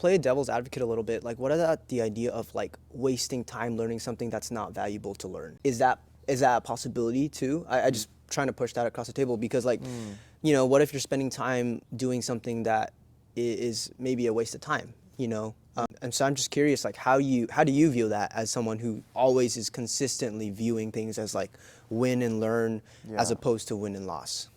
play a devil's advocate a little bit, like what about the idea of like wasting time learning something that's not valuable to learn? Is that a possibility too? I just trying to push that across the table because like, you know, what if you're spending time doing something that is maybe a waste of time, you know? And so I'm just curious, like how do you view that as someone who always is consistently viewing things as like win and learn as Yeah. opposed to win and loss?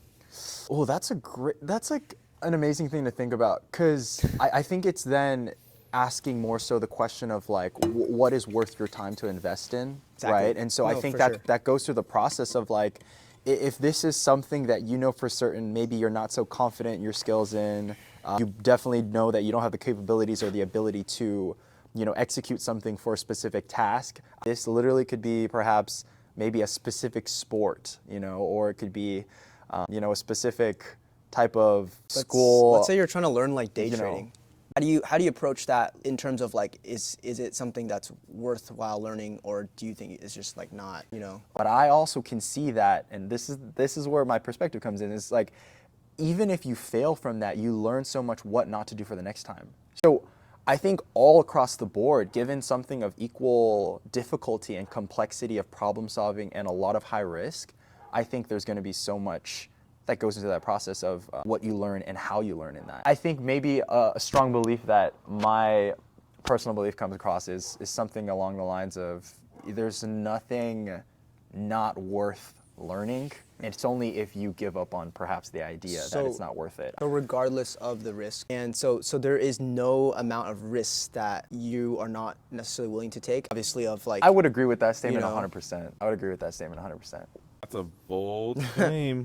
Oh, that's like an amazing thing to think about, because I think it's then asking more so the question of like, what is worth your time to invest in, Exactly. right? And so I No, think for that sure. that goes through the process of like, if this is something that you know for certain, maybe you're not so confident in your skills in, you definitely know that you don't have the capabilities or the ability to, you know, execute something for a specific task. This literally could be perhaps maybe a specific sport, you know, or it could be, you know, a specific type of school. Let's say you're trying to learn like day you know, trading. How do you approach that in terms of like is it something that's worthwhile learning, or do you think it's just like not, you know? But I also can see that, and this is where my perspective comes in. Is like, even if you fail from that, you learn so much what not to do for the next time. So I think all across the board, given something of equal difficulty and complexity of problem solving and a lot of high risk, I think there's going to be so much that goes into that process of what you learn and how you learn in that. I think maybe a strong belief that my personal belief comes across is something along the lines of, there's nothing not worth learning. It's only if you give up on perhaps the idea that it's not worth it. So regardless of the risk, and so there is no amount of risks that you are not necessarily willing to take. Obviously, of like I would agree with that statement know. 100%. I would agree with that statement 100%. That's a bold claim.